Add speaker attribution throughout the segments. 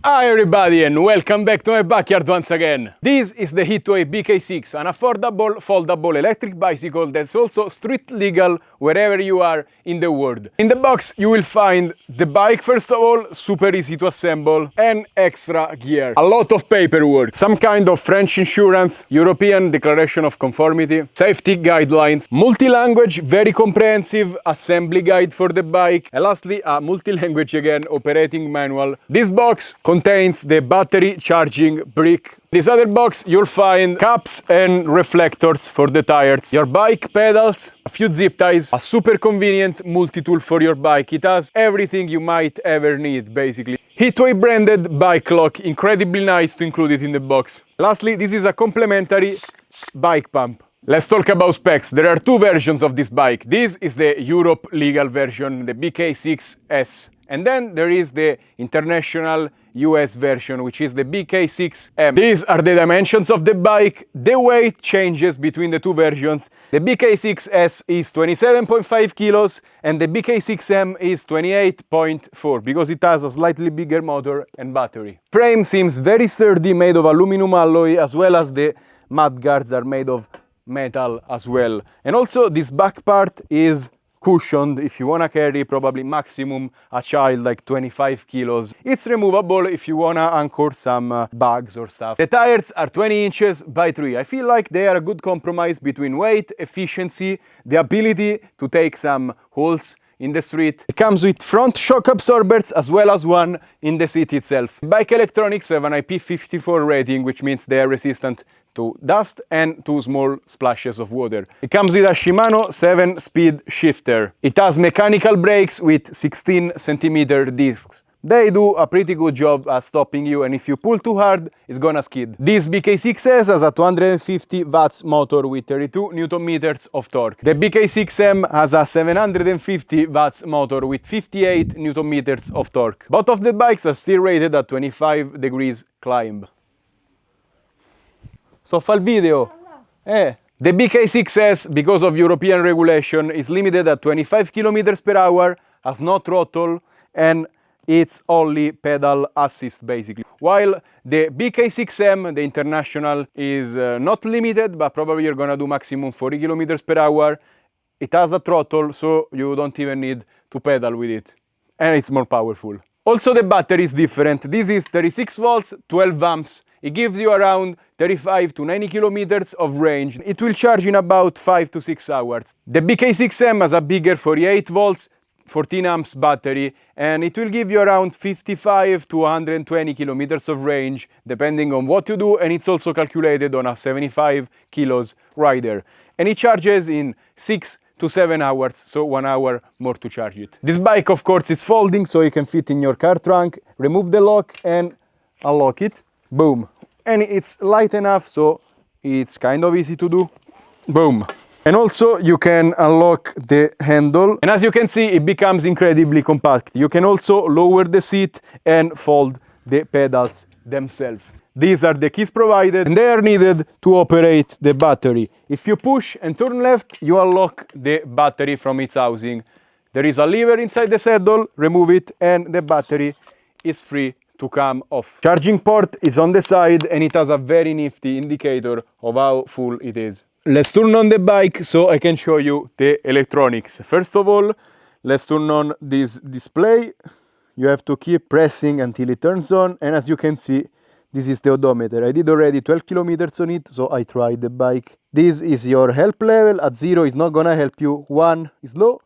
Speaker 1: Hi everybody and welcome back to my backyard once again. This is the Hitway BK6, an affordable, foldable electric bicycle that's also street legal wherever you are in the world. In the box you will find the bike, first of all, super easy to assemble, and extra gear. A lot of paperwork, some kind of French insurance, European Declaration of Conformity, safety guidelines, multi-language, very comprehensive assembly guide for the bike, and lastly a multi-language again operating manual. This box contains the battery charging brick. This other box you'll find caps and reflectors for the tires, your bike pedals, a few zip ties, a super convenient multi-tool for your bike. It has everything you might ever need basically. Hitway branded bike lock, incredibly nice to include it in the box. Lastly, this is a complimentary bike pump. Let's talk about specs. There are two versions of this bike. This is the Europe legal version, the BK6S. And then there is the international US version, which is the BK6M. These are the dimensions of the bike. The weight changes between the two versions. The BK6S is 27.5 kilos and the BK6M is 28.4 because it has a slightly bigger motor and battery. Frame seems very sturdy, made of aluminum alloy, as well as the mud guards are made of metal as well. And also this back part is cushioned if you want to carry probably maximum a child like 25 kilos. It's removable if you want to anchor some bags or stuff. The tires are 20 inches by 3. I feel like they are a good compromise between weight, efficiency, the ability to take some holes in the street. It comes with front shock absorbers as well as one in the seat itself. Bike electronics have an IP54 rating, which means they are resistant to dust and to small splashes of water. It comes with a Shimano 7-speed shifter. It has mechanical brakes with 16 centimeter discs. They do a pretty good job at stopping you, and if you pull too hard, it's gonna skid. This BK6S has a 250 watts motor with 32 Newton meters of torque. The BK6M has a 750 watts motor with 58 Newton meters of torque. Both of the bikes are still rated at 25 degrees climb. So fa il video. The BK6S, because of European regulation, is limited at 25 kilometers per hour, has no throttle, and it's only pedal assist basically. While the BK6M, the international, is not limited, but probably you're gonna do maximum 40 kilometers per hour. It has a throttle, so you don't even need to pedal with it. And it's more powerful. Also the battery is different. This is 36 volts, 12 amps. It gives you around 35 to 90 kilometers of range. It will charge in about 5 to 6 hours. The BK6M has a bigger 48 volts, 14 amps battery, and it will give you around 55 to 120 kilometers of range depending on what you do, and it's also calculated on a 75 kilos rider. And it charges in 6 to 7 hours, so 1 hour more to charge it. This bike, of course, is folding, so you can fit in your car trunk, remove the lock and unlock it. Boom. And it's light enough, so it's kind of easy to do. Boom. And also you can unlock the handle, and as you can see, it becomes incredibly compact. You can also lower the seat and fold the pedals themselves. These are the keys provided, and they are needed to operate the battery. If you push and turn left, you unlock the battery from its housing. There is a lever inside the saddle, remove it, and the battery is free to come off. Charging port is on the side, and it has a very nifty indicator of how full it is. Let's turn on the bike so I can show you the electronics. First of all, let's turn on this display. You have to keep pressing until it turns on, and as you can see, this is the odometer. I did already 12 kilometers on it, so I tried the bike. This is your help level. At 0 is not gonna help you. 1 is low,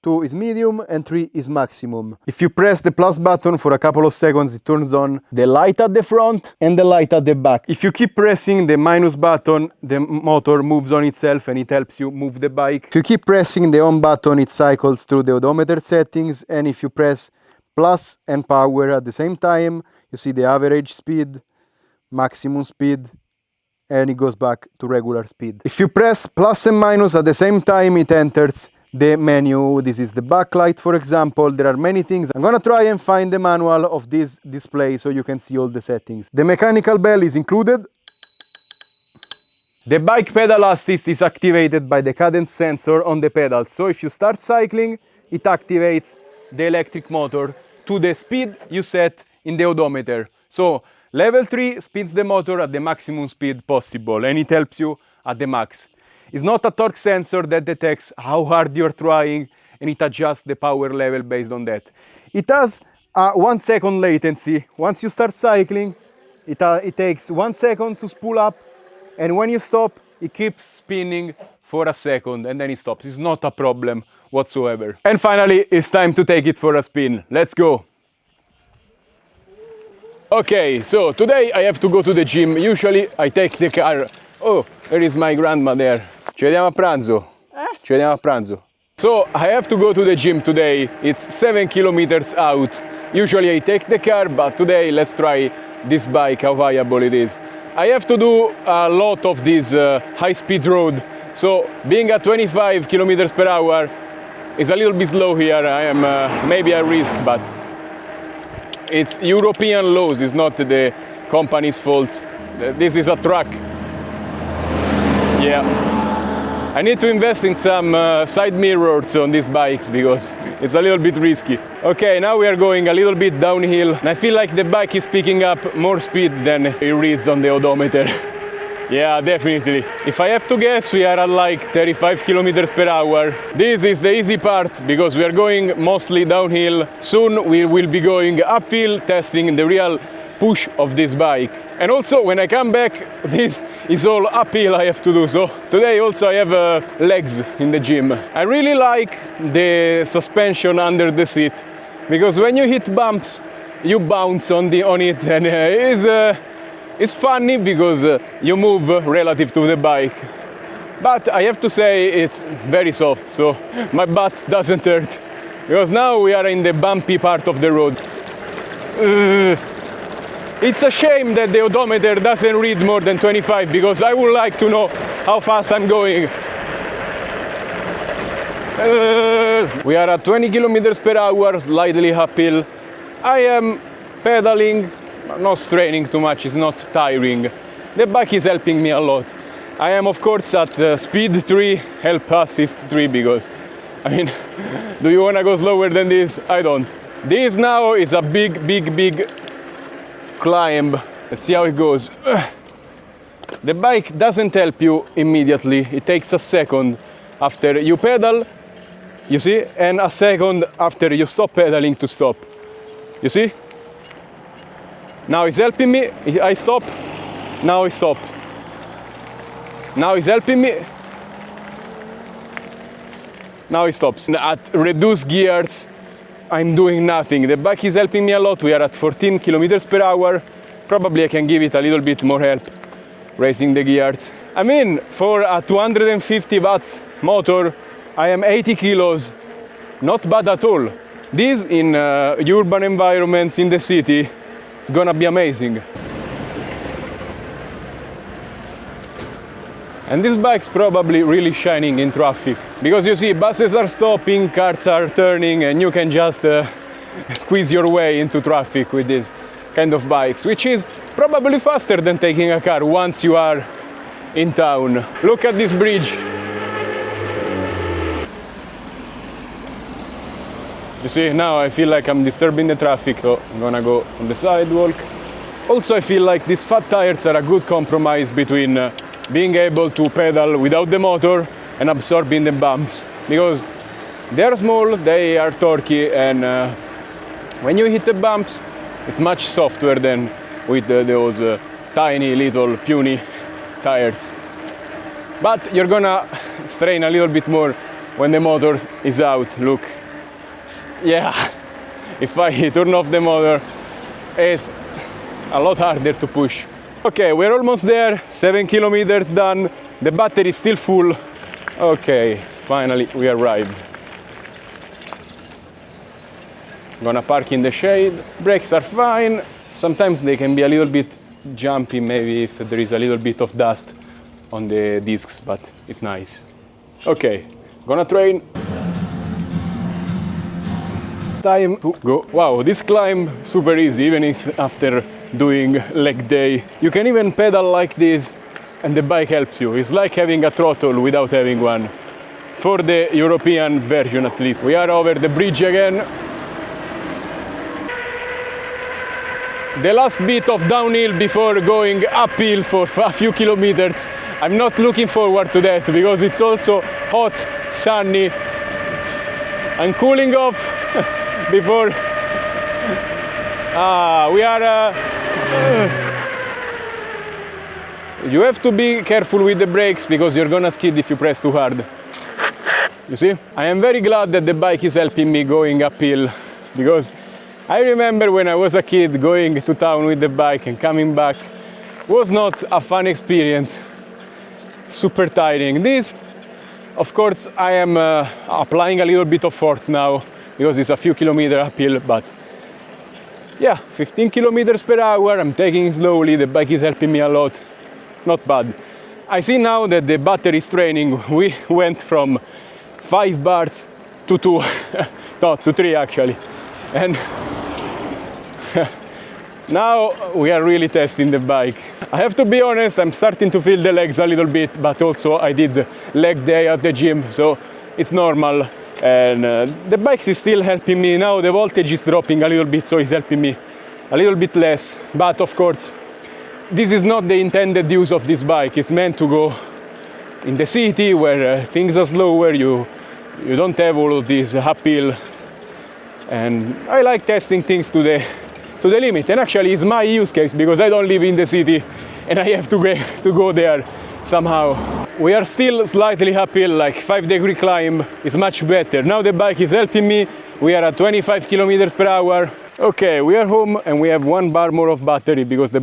Speaker 1: 2 is medium, and 3 is maximum. If you press the plus button for a couple of seconds, it turns on the light at the front and the light at the back. If you keep pressing the minus button, the motor moves on itself and it helps you move the bike. If you keep pressing the on button, it cycles through the odometer settings, and if you press plus and power at the same time, you see the average speed, maximum speed, and it goes back to regular speed. If you press plus and minus at the same time, it enters the menu. This is the backlight, for example. There are many things. I'm gonna try and find the manual of this display so you can see all the settings. The mechanical bell is included. The bike pedal assist is activated by the cadence sensor on the pedals. So if you start cycling, it activates the electric motor to the speed you set in the odometer. So level 3 speeds the motor at the maximum speed possible, and it helps you at the max. It's not a torque sensor that detects how hard you're trying, and it adjusts the power level based on that. It has a 1 second latency. Once you start cycling, it takes 1 second to spool up, and when you stop, it keeps spinning for a second, and then it stops. It's not a problem whatsoever. And finally, it's time to take it for a spin. Let's go. Okay, so today I have to go to the gym. Usually I take the car. Oh, there is my grandma there. Ci vediamo a pranzo. Ci vediamo a pranzo. So I have to go to the gym today. It's 7 kilometers out. Usually I take the car, but today let's try this bike, how viable it is. I have to do a lot of this high-speed road. So being at 25 kilometers per hour is a little bit slow here. I am maybe a risk, but it's European laws. It's not the company's fault. This is a truck. Yeah. I need to invest in some side mirrors on these bikes because it's a little bit risky. Okay, now we are going a little bit downhill, and I feel like the bike is picking up more speed than it reads on the odometer. Yeah, definitely. If I have to guess, we are at like 35 kilometers per hour. This is the easy part because we are going mostly downhill. Soon we will be going uphill, testing the real push of this bike. And also when I come back, this is all uphill I have to do. So today also I have legs in the gym. I really like the suspension under the seat because when you hit bumps, you bounce on it, and it's funny because you move relative to the bike. But I have to say it's very soft, so my butt doesn't hurt. Because now we are in the bumpy part of the road. It's a shame that the odometer doesn't read more than 25 because I would like to know how fast I'm going. We are at 20 kilometers per hour, slightly uphill. I am pedaling, not straining too much, it's not tiring. The bike is helping me a lot. I am of course at speed 3, help assist 3 because, I mean, do you want to go slower than this? I don't. This now is a big climb. Let's see how it goes. The bike doesn't help you immediately. It takes a second after you pedal, you see, and a second after you stop pedaling to stop. You see? Now it's helping me. I stop. Now I stop. Now it's helping me. Now it stops. At reduced gears, I'm doing nothing. The bike is helping me a lot. We are at 14 kilometers per hour. Probably I can give it a little bit more help raising the gears. I mean, for a 250 watts motor, I am 80 kilos. Not bad at all. This in urban environments in the city, it's gonna be amazing. And this bike's probably really shining in traffic because you see buses are stopping, cars are turning, and you can just squeeze your way into traffic with this kind of bikes, which is probably faster than taking a car once you are in town. Look at this bridge. You see, now I feel like I'm disturbing the traffic, so I'm gonna go on the sidewalk. Also, I feel like these fat tires are a good compromise between being able to pedal without the motor and absorbing the bumps, because they are small, they are torquey, and when you hit the bumps, it's much softer than with those tiny little puny tires. But you're gonna strain a little bit more when the motor is out. Look, yeah, if I turn off the motor, it's a lot harder to push. Okay, we're almost there, 7 kilometers done. The battery is still full. Okay, finally we arrived. Gonna park in the shade. Brakes are fine. Sometimes they can be a little bit jumpy, maybe if there is a little bit of dust on the discs, but it's nice. Okay, gonna train. Time to go. Wow, this climb super easy, even if after doing leg day. You can even pedal like this and the bike helps you. It's like having a throttle without having one. For the European version at least. We are over the bridge again. the last bit of downhill before going uphill for a few kilometers. I'm not looking forward to that because it's also hot, sunny. I'm cooling off before we are you have to be careful with the brakes because you're gonna skid if you press too hard. You see? I am very glad that the bike is helping me going uphill, because I remember when I was a kid going to town with the bike and coming back was not a fun experience. Super tiring. This, of course, I am applying a little bit of force now because it's a few kilometers uphill, but yeah, 15 kilometers per hour, I'm taking it slowly, the bike is helping me a lot. Not bad. I see now that the battery is training. We went from 5 bars to 2, no, to 3 actually. And now we are really testing the bike. I have to be honest, I'm starting to feel the legs a little bit, but also I did leg day at the gym, so it's normal. And the bike is still helping me. Now the voltage is dropping a little bit, so it's helping me a little bit less. But of course, this is not the intended use of this bike. It's meant to go in the city where things are slower, you don't have all of this uphill. And I like testing things to the limit. And actually it's my use case because I don't live in the city and I have to go there somehow. We are still slightly uphill, like 5-degree climb is much better. Now the bike is helping me. We are at 25 kilometers per hour. Okay, we are home and we have 1 bar more of battery because the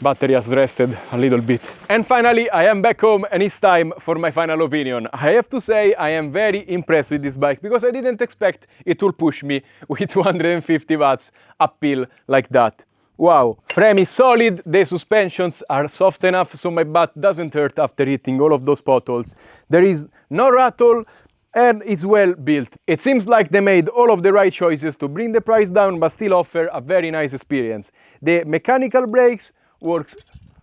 Speaker 1: battery has rested a little bit. And finally, I am back home and it's time for my final opinion. I have to say I am very impressed with this bike because I didn't expect it will push me with 250 watts uphill like that. Wow, frame is solid, the suspensions are soft enough so my butt doesn't hurt after hitting all of those potholes. There is no rattle and it's well built. It seems like they made all of the right choices to bring the price down but still offer a very nice experience. The mechanical brakes works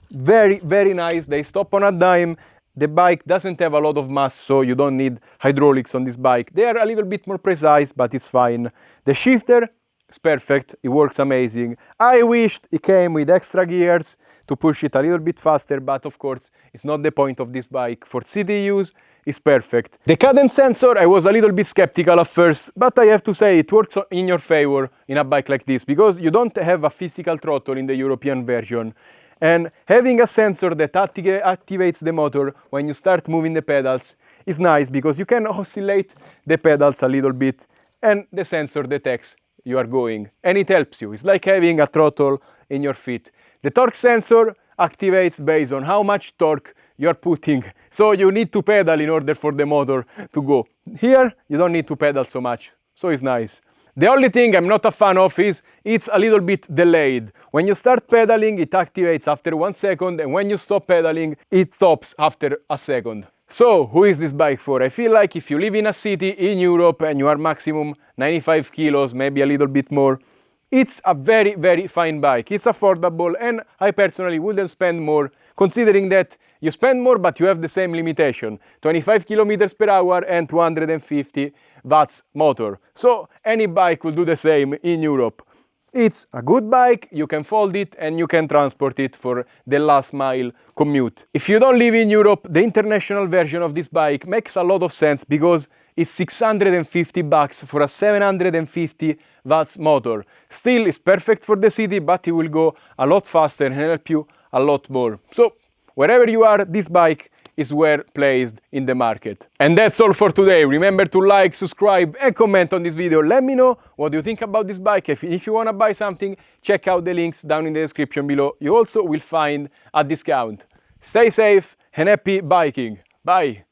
Speaker 1: very, very nice. They stop on a dime. The bike doesn't have a lot of mass, so you don't need hydraulics on this bike. They are a little bit more precise, but it's fine. The shifter is perfect. It works amazing. I wished it came with extra gears to push it a little bit faster, but of course, it's not the point of this bike. For city use, it's perfect. The cadence sensor, I was a little bit skeptical at first, but I have to say it works in your favor in a bike like this because you don't have a physical throttle in the European version. And having a sensor that activates the motor when you start moving the pedals is nice because you can oscillate the pedals a little bit and the sensor detects you are going and it helps you. It's like having a throttle in your feet. The torque sensor activates based on how much torque you are putting. So you need to pedal in order for the motor to go. Here, you don't need to pedal so much, so it's nice. The only thing I'm not a fan of is it's a little bit delayed. When you start pedaling, it activates after 1 second, and when you stop pedaling, it stops after a second. So, who is this bike for? I feel like if you live in a city in Europe and you are maximum 95 kilos, maybe a little bit more, it's a very, very fine bike. It's affordable, and I personally wouldn't spend more, considering that you spend more, but you have the same limitation, 25 kilometers per hour and 250 watts motor. So any bike will do the same in Europe. It's a good bike, you can fold it and you can transport it for the last mile commute. If you don't live in Europe, the international version of this bike makes a lot of sense because it's 650 bucks for a 750 watts motor. Still, it's perfect for the city, but it will go a lot faster and help you a lot more. So wherever you are, this bike is well placed in the market. And that's all for today. Remember to like, subscribe and comment on this video. Let me know what you think about this bike. If you want to buy something, check out the links down in the description below. You also will find a discount. Stay safe and happy biking. Bye!